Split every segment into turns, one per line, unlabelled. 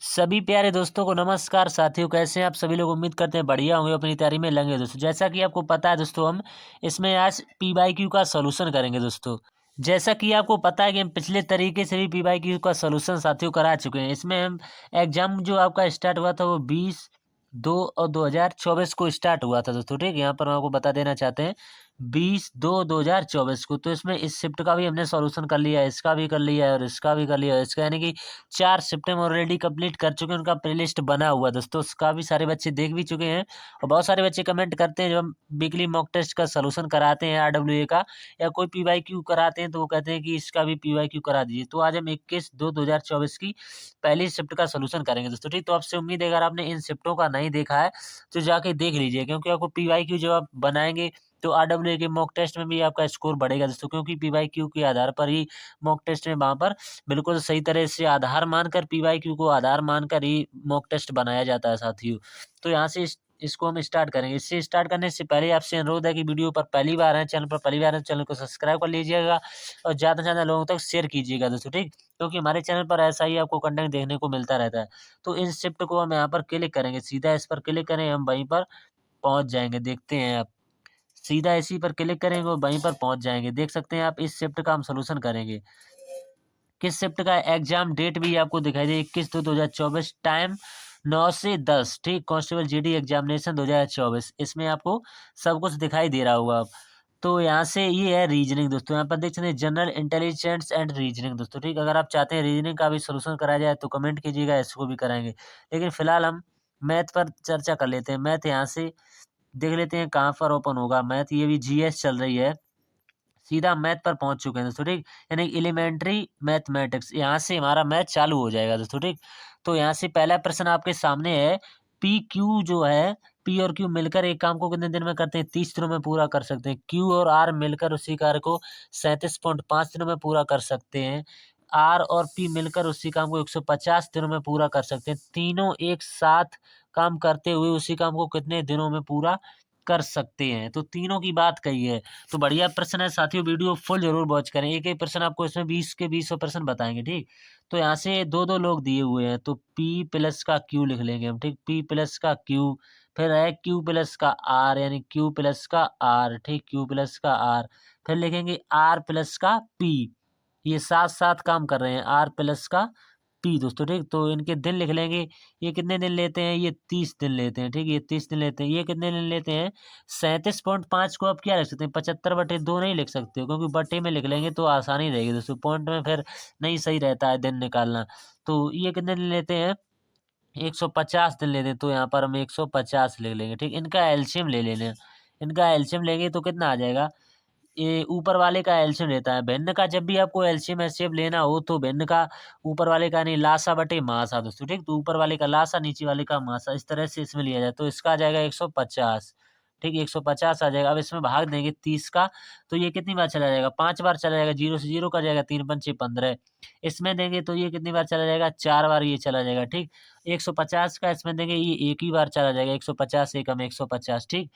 सभी प्यारे दोस्तों को नमस्कार। साथियों, कैसे हैं आप सभी लोग? उम्मीद करते हैं बढ़िया होंगे, अपनी तैयारी में लगे दोस्तों। जैसा कि आपको पता है दोस्तों, हम इसमें आज पी बाई क्यू का सोल्यूशन करेंगे दोस्तों। जैसा कि आपको पता है कि हम पिछले तरीके से भी पी बाई क्यू का सोल्यूशन साथियों करा चुके हैं। इसमें हम एग्जाम जो आपका स्टार्ट हुआ था वो 20/2/2024 को स्टार्ट हुआ था दोस्तों। ठीक है, यहाँ पर हम आपको बता देना चाहते हैं 20/2/2024 को। तो इसमें इस शिफ्ट का भी हमने सॉल्यूशन कर लिया है, इसका भी कर लिया है और इसका भी कर लिया है। इसका यानी कि 4 शिफ्ट हम ऑलरेडी कंप्लीट कर चुके हैं। उनका प्लेलिस्ट बना हुआ है दोस्तों, उसका भी सारे बच्चे देख भी चुके हैं। और बहुत सारे बच्चे कमेंट करते हैं जब हम वीकली मॉक टेस्ट का सॉल्यूशन कराते हैं RWA का या कोई PYQ कराते हैं, तो वो कहते हैं कि इसका भी PYQ करा दीजिए। तो आज हम 21/2/2024 की पहली शिफ्ट का सॉल्यूशन करेंगे दोस्तों। ठीक, तो आपसे उम्मीद है अगर आपने इन शिफ्टों का नहीं देखा है तो जाके देख लीजिए, क्योंकि आपको PYQ जब आप बनाएंगे तो RWA के मॉक टेस्ट में भी आपका स्कोर बढ़ेगा दोस्तों, क्योंकि PYQ के आधार पर ही मॉक टेस्ट में वहाँ पर बिल्कुल सही तरह से आधार मानकर PYQ को आधार मानकर ही मॉक टेस्ट बनाया जाता है साथियों। तो यहाँ से इसको हम स्टार्ट करेंगे। इससे स्टार्ट करने से पहले आपसे अनुरोध है कि वीडियो पर पहली बार है, चैनल पर पहली बार है, चैनल को सब्सक्राइब कर लीजिएगा और ज़्यादा से ज़्यादा लोगों तक शेयर कीजिएगा दोस्तों। ठीक, क्योंकि हमारे चैनल पर ऐसा ही आपको कंटेंट देखने को मिलता रहता है। तो इस शिफ्ट को हम यहाँ पर क्लिक करेंगे, सीधा इस पर क्लिक करें, हम वहीं पर पहुँच जाएंगे। देखते हैं आप, सीधा इसी पर क्लिक करेंगे और वहीं पर पहुंच जाएंगे। देख सकते हैं आप, इस शिफ्ट का हम सोल्यूशन करेंगे। किस शिफ्ट का एग्जाम डेट भी आपको दिखाई दे, 21/2/2024, टाइम 9 से 10। ठीक, कांस्टेबल GD एग्जामिनेशन 2024, इसमें आपको सब कुछ दिखाई दे रहा होगा अब। तो यहाँ से ये है रीजनिंग दोस्तों। यहाँ पर देख सकते हैं जनरल इंटेलिजेंस एंड रीजनिंग दोस्तों। ठीक, अगर आप चाहते हैं रीजनिंग का भी सोल्यूशन कराया जाए तो कमेंट कीजिएगा, इसको भी कराएंगे। लेकिन फिलहाल हम मैथ पर चर्चा कर लेते हैं। मैथ यहाँ से देख लेते हैं कहाँ पर ओपन होगा मैथ। ये भी GS चल रही है, सीधा मैथ पर पहुंच चुके हैं दोस्तों। ठीक, यानी एलिमेंट्री मैथमेटिक्स, यहाँ से हमारा मैथ चालू हो जाएगा दोस्तों। ठीक, तो यहाँ से पहला प्रश्न आपके सामने है, PQ जो है, P और Q मिलकर एक काम को कितने दिन में करते हैं? 30 दिनों में पूरा कर सकते हैं। Q और R मिलकर उसी कार्य को 37.5 दिनों में पूरा कर सकते हैं। R और P मिलकर उसी काम को 150 दिनों में पूरा कर सकते हैं। तीनों एक साथ काम करते हुए उसी काम को कितने दिनों में पूरा कर सकते हैं? तो तीनों की बात कही है। तो बढ़िया प्रश्न है साथियों, वीडियो फुल जरूर वॉच करें। एक एक प्रश्न आपको इसमें 20 के 20 प्रश्न बताएंगे। ठीक, तो यहाँ से दो दो लोग दिए हुए हैं, तो P प्लस का Q लिख लेंगे हम। ठीक, P प्लस का Q, फिर है Q प्लस का R, यानी Q प्लस का R। ठीक, Q प्लस का R, फिर लिखेंगे R प्लस का P। ये साथ साथ काम कर रहे हैं, R प्लस का P दोस्तों। ठीक, तो इनके दिन लिख लेंगे। ये कितने दिन लेते हैं? ये 30 दिन लेते हैं। ठीक, ये 30 दिन लेते हैं। ये कितने दिन लेते हैं? 37.5 को आप क्या लिख सकते हैं? 75/2 नहीं लिख सकते हो, क्योंकि बटे में लिख लेंगे तो आसानी रहेगी दोस्तों, पॉइंट में फिर नहीं सही रहता है दिन निकालना। तो ये कितने दिन लेते हैं? 150 दिन लेते हैं, तो यहाँ पर हम 150 लिख लेंगे। ठीक, इनका एल्शियम ले लेना। इनका एल्शियम लेंगे तो कितना आ जाएगा? ये ऊपर वाले का एल्शियम लेता है। भिन्न का जब भी आपको एल्शियम एचसीएफ लेना हो तो भिन्न का ऊपर वाले का नहीं, लासा बटे मासा दोस्तों। ठीक, तो ऊपर वाले का लासा, नीचे वाले का मासा, इस तरह से इसमें लिया जाए। तो इसका आ जाएगा 150। ठीक, 150 आ जाएगा। अब इसमें भाग देंगे 30 का, तो ये कितनी बार चला जाएगा? 5 बार चला जाएगा। 0 से 0 का जाएगा, 3×5 = 15। इसमें देंगे तो ये कितनी बार चला जाएगा? 4 बार ये चला जाएगा। ठीक, 150 का इसमें देंगे, ये एक ही बार चला जाएगा। 150 एकम 150। ठीक,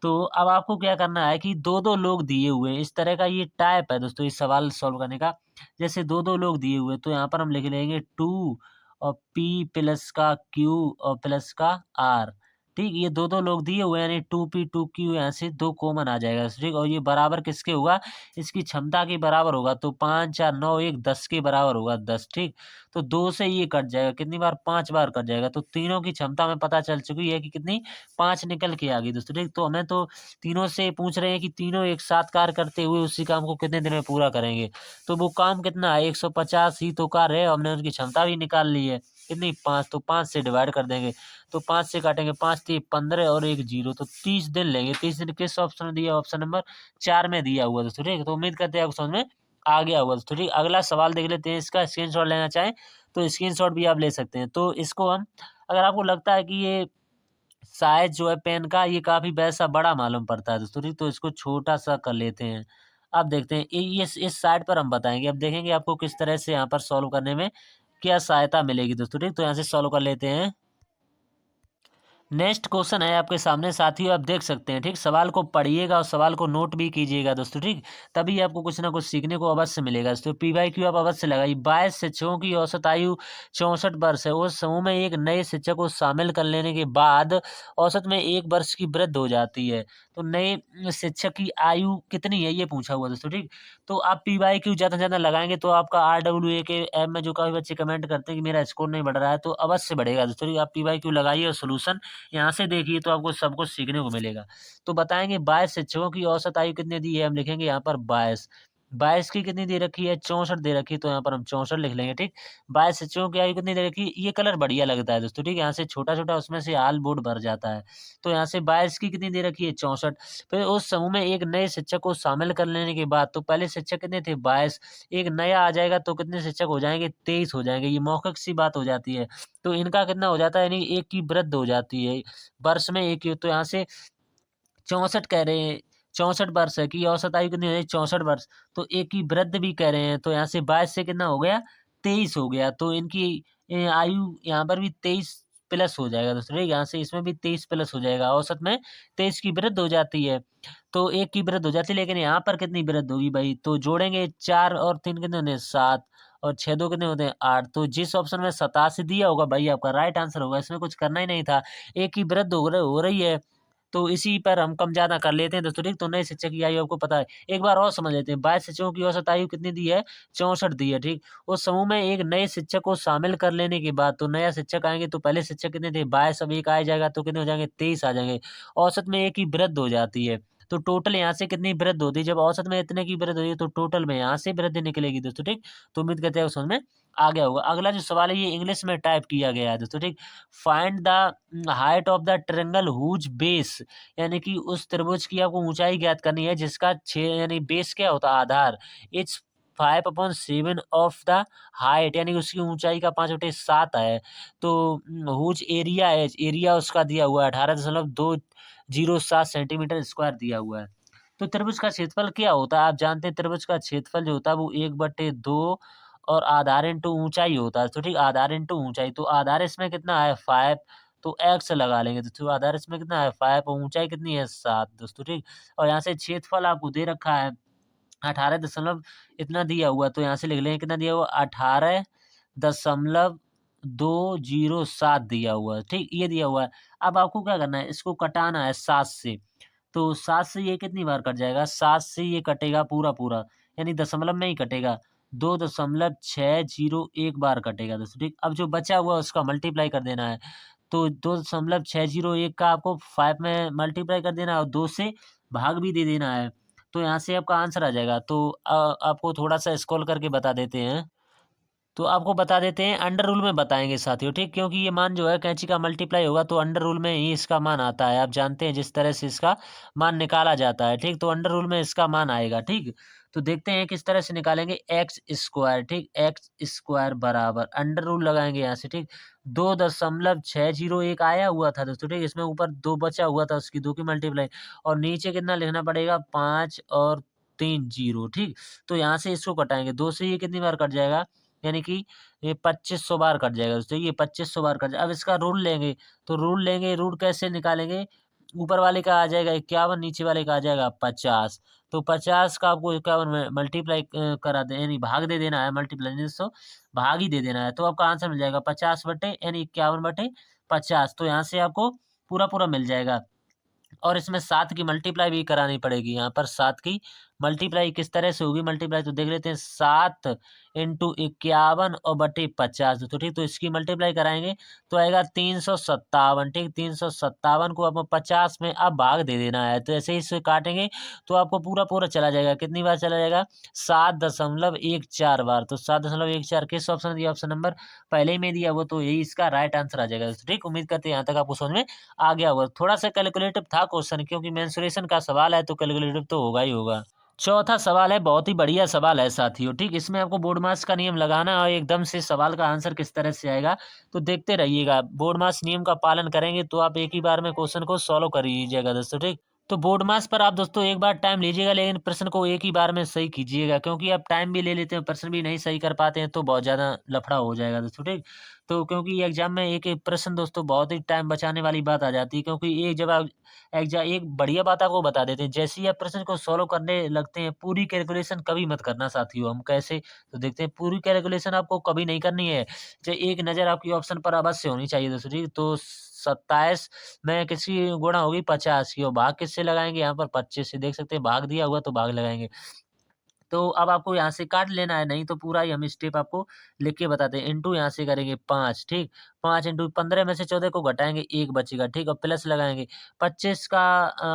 तो अब आपको क्या करना है कि दो दो लोग दिए हुए हैं, इस तरह का ये टाइप है दोस्तों इस सवाल सॉल्व करने का। जैसे दो दो लोग दिए हुए हैं, तो यहाँ पर हम लिख लेंगे 2 और P प्लस का Q और प्लस का R। ठीक, ये दो दो लोग दिए हुए हैं, यानी 2P 2Q, यहाँ से 2 कॉमन आ जाएगा। ठीक, और ये बराबर किसके होगा? इसकी क्षमता के बराबर होगा। तो 5 4 9 1 10 के बराबर होगा, 10। ठीक, तो 2 से ये कट जाएगा, कितनी बार? 5 बार कट जाएगा। तो तीनों की क्षमता हमें पता चल चुकी है कि कितनी? 5 निकल के आ गई दोस्तों। ठीक, तो हमें तो तीनों से पूछ रहे हैं कि तीनों एक साथ कार्य करते हुए उसी काम को कितने दिन में पूरा करेंगे। तो वो काम कितना है? 150 ही तो कार्य है, हमने उनकी क्षमता भी निकाल ली है। कितनी? 5। तो 5 से डिवाइड कर देंगे, तो 5 से काटेंगे, 5 3 15 और 1 0, तो 30 दिन लेंगे। 30 दिन किस ऑप्शन में दिया? ऑप्शन नंबर 4 में दिया हुआ दोस्तों। ठीक, तो उम्मीद करते हैं आपको समझ में आ गया होगा दोस्तों। ठीक, अगला सवाल देख लेते हैं। इसका स्क्रीनशॉट लेना चाहें तो स्क्रीनशॉट भी आप ले सकते हैं। तो इसको हम, अगर आपको लगता है कि ये साइज जो है पेन का ये काफ़ी वैसा बड़ा मालूम पड़ता है दोस्तों। ठीक, तो इसको छोटा-सा कर लेते हैं। अब देखते हैं ये इस साइड पर हम बताएँगे। अब देखेंगे आपको किस तरह से यहाँ पर सॉल्व करने में क्या सहायता मिलेगी दोस्तों। ठीक, तो यहाँ से सॉल्व कर लेते हैं। नेक्स्ट क्वेश्चन है आपके सामने साथियों, आप देख सकते हैं। ठीक, सवाल को पढ़िएगा और सवाल को नोट भी कीजिएगा दोस्तों। ठीक, तभी आपको कुछ ना कुछ सीखने को अवश्य मिलेगा दोस्तों। PYQ आप अवश्य लगाइए। 22 शिक्षकों की औसत आयु 64 वर्ष है। उस समूह में एक नए शिक्षक को शामिल कर लेने के बाद औसत में 1 वर्ष की वृद्धि हो जाती है। तो नए शिक्षक की आयु कितनी है, ये पूछा हुआ दोस्तों। ठीक, तो आप PYQ ज़्यादा से ज़्यादा लगाएंगे तो आपका RWA के ऐप में जो काफ़ी बच्चे कमेंट करते हैं कि मेरा स्कोर नहीं बढ़ रहा है, तो अवश्य बढ़ेगा दोस्तों। ठीक, आप PYQ लगाइए और सोल्यूशन यहाँ से देखिए तो आपको सब कुछ सीखने को मिलेगा। तो बताएँगे 22 शिक्षकों की औसत आयु कितनी दी है, हम लिखेंगे यहाँ पर 22। 22 की कितनी दे रखी है, 64 दे रखी है, तो यहाँ पर हम 64 लिख लेंगे। ठीक, 22 शिक्षकों की आयु कितनी दे रखी है, ये कलर बढ़िया लगता है दोस्तों। ठीक, यहाँ से छोटा-छोटा उसमें से ऑल बोर्ड भर जाता है। तो यहाँ से 22 की कितनी दे रखी है, 64। फिर उस समूह में एक नए शिक्षक को शामिल कर लेने के बाद, तो पहले शिक्षक कितने थे, 22, एक नया आ जाएगा तो कितने शिक्षक हो जाएँगे, 23 हो जाएँगे। ये मौखिक सी बात हो जाती है। तो इनका कितना हो जाता है, यानी 1 की वृद्धि हो जाती है। वर्ष में 1 की, तो यहाँ से 64 कह रहे हैं, 64 वर्ष है कि औसत आयु कितनी हो जाएगी, 64 वर्ष। तो 1 की वृद्धि भी कह रहे हैं, तो यहाँ से 22 से कितना हो गया, 23 हो गया। तो इनकी आयु यहाँ पर भी 23 प्लस हो जाएगा दोस्तों। ठीक, यहाँ से इसमें भी 23 प्लस हो जाएगा। औसत में 23 की वृद्धि हो जाती है। तो 1 की वृद्धि हो जाती है, लेकिन यहाँ पर कितनी वृद्धि होगी भाई, तो जोड़ेंगे 4 और 3 कितने होते हैं, 7 और 6 2 कितने होते हैं, 8। तो जिस ऑप्शन में 87 दिया होगा भाई आपका राइट आंसर होगा। इसमें कुछ करना ही नहीं था। 1 की वृद्धि हो रही है, तो इसी पर हम कम ज़्यादा कर लेते हैं दोस्तों। ठीक, तो नए शिक्षक की आयु आपको पता है। एक बार और समझ लेते हैं। 22 शिक्षकों की औसत आयु कितनी दी है, 64 दी है। ठीक, उस समूह में एक नए शिक्षक को शामिल कर लेने के बाद, तो नया शिक्षक आएँगे तो पहले शिक्षक कितने थे, 22, अब 1 आ जाएगा तो कितने हो जाएँगे, 23 आ जाएँगे। औसत में 1 की वृद्धि हो जाती है। तो टोटल यहाँ से कितनी वृद्धि होती है, जब औसत में इतने की वृद्धि होती है तो टोटल में यहाँ से वृद्धि निकलेगी दोस्तों। ठीक, तो उम्मीद करते हैं समझ में आ गया होगा। अगला जो सवाल है ये इंग्लिश में टाइप किया गया है दोस्तों। ठीक, find the height of the triangle whose base, यानी कि उस त्रिभुज की आपको ऊंचाई ज्ञात करनी है जिसका यानी बेस क्या होता है, आधार। इट्स 5/7 ऑफ द हाइट, यानी उसकी ऊंचाई का 5/7 है। तो हुज एरिया है, एरिया उसका दिया हुआ है 18.207 सेंटीमीटर स्क्वायर दिया हुआ है। तो त्रिभुज का क्षेत्रफल क्या होता है, आप जानते हैं त्रिभुज का क्षेत्रफल जो होता है वो 1/2 और आधार इंटू ऊंचाई होता है। तो ठीक, आधार इंटू ऊंचाई, तो आधार इसमें कितना है, 5, तो एक्स लगा लेंगे। तो आधार इसमें कितना है, 5, और ऊंचाई कितनी है, 7 दोस्तों। ठीक, और यहाँ से क्षेत्रफल आपको दे रखा है 18 दशमलव इतना दिया हुआ, तो यहाँ से लिख लेंगे कितना दिया हुआ, 18.207 दिया हुआ है। ठीक, ये दिया हुआ है। अब आपको क्या करना है, इसको कटाना है 7 से। तो 7 से ये कितनी बार कट जाएगा, 7 से ये कटेगा पूरा-पूरा, यानी दशमलव में ही कटेगा। 2.601 बार कटेगा दोस्तों। ठीक, अब जो बचा हुआ है उसका मल्टीप्लाई कर देना है। तो 2.601 का आपको 5 में मल्टीप्लाई कर देना है और 2 से भाग भी दे देना है। तो यहाँ से आपका आंसर आ जाएगा। तो आपको थोड़ा-सा स्क्रॉल करके बता देते हैं। तो आपको बता देते हैं, अंडर रूल में बताएँगे साथियों। ठीक, क्योंकि ये मान जो है कैंची का मल्टीप्लाई होगा तो अंडर रूल में ही इसका मान आता है। आप जानते हैं जिस तरह से इसका मान निकाला जाता है। ठीक, तो अंडर रूल में इसका मान आएगा। ठीक, तो देखते हैं किस तरह से निकालेंगे, एक्स स्क्वायर। ठीक, एक्स स्क्वायर बराबर अंडर रूल लगाएँगे यहाँ से। ठीक, 2.601 आया हुआ था दोस्तों। ठीक, इसमें ऊपर 2 बचा हुआ था, उसकी 2 की मल्टीप्लाई, और नीचे कितना लिखना पड़ेगा, 5 और 3 जीरो। ठीक, तो यहाँ से इसको घटाएँगे, 2 से ये कितनी बार कट जाएगा, यानी कि ये 2500 बार कट जाएगा दोस्तों। ये 2500 बार कट जाए। अब इसका रूल लेंगे, तो रूल लेंगे, रूल कैसे निकालेंगे, ऊपर वाले का आ जाएगा 51, नीचे वाले का आ जाएगा 50। तो 50 का आपको 51 में मल्टीप्लाई करा दे, यानी भाग दे देना है, मल्टीप्लाई नहीं सो भाग ही दे देना है। तो आपका आंसर मिल जाएगा 50 बटे यानी 51/50। तो यहाँ से आपको पूरा-पूरा मिल जाएगा। और इसमें 7 की मल्टीप्लाई भी करानी पड़ेगी। यहाँ पर 7 की मल्टीप्लाई किस तरह से होगी, मल्टीप्लाई तो देख लेते हैं। 7 इंटू 51 और बटे 50 तो ठीक, तो इसकी मल्टीप्लाई कराएँगे तो आएगा 357। ठीक, 357 को आपको 50 में अब भाग दे देना है। तो ऐसे ही इसे काटेंगे तो आपको पूरा-पूरा चला जाएगा। कितनी बार चला जाएगा, 7.14 बार। तो 7.14 किस ऑप्शन दिया, ऑप्शन नंबर पहले में दिया हुआ, तो यही इसका राइट आंसर आ जाएगा। ठीक, उम्मीद करते हैं यहाँ तक आपको समझ में आ गया होगा। थोड़ा-सा कैलकुलेटिव था क्वेश्चन, क्योंकि मेंसुरेशन का सवाल है तो कैलकुलेटिव तो होगा ही होगा। चौथा सवाल है, बहुत ही बढ़िया सवाल है साथियों। ठीक, इसमें आपको बोर्ड मास का नियम लगाना है और एकदम से सवाल का आंसर किस तरह से आएगा तो देखते रहिएगा। बोर्ड मास नियम का पालन करेंगे तो आप एक ही बार में क्वेश्चन को सॉल्व कर लीजिएगा दोस्तों। ठीक, तो बोर्ड मास पर आप दोस्तों एक बार टाइम लीजिएगा, लेकिन प्रश्न को एक ही बार में सही कीजिएगा, क्योंकि आप टाइम भी ले लेते हैं, प्रश्न भी नहीं सही कर पाते हैं, तो बहुत ज़्यादा लफड़ा हो जाएगा दोस्तों, ठीक। तो क्योंकि एग्जाम में एक एक प्रश्न दोस्तों बहुत ही टाइम बचाने वाली बात आ जाती है, क्योंकि एक जब आप एक बढ़िया बात आपको बता देते हैं, जैसे ही आप प्रश्न को सॉल्व करने लगते हैं, पूरी कैलकुलेशन कभी मत करना साथियों। हम कैसे तो देखते हैं, पूरी कैलकुलेशन आपको कभी नहीं करनी है। एक नज़र आपकी ऑप्शन पर अवश्य होनी चाहिए दोस्तों, ठीक। तो 27 में किसकी गुणा होगी 50 की, और भाग किससे लगाएँगे, यहाँ पर 25 से। देख सकते हैं भाग दिया हुआ तो भाग लगाएँगे। तो अब आपको यहाँ से काट लेना है, नहीं तो पूरा ही हम स्टेप आपको लिख के बताते हैं। इंटू यहाँ से करेंगे 5, ठीक। 5 इंटू 15 में से 14 को घटाएँगे, 1 बचेगा, ठीक। और प्लस लगाएँगे 25 का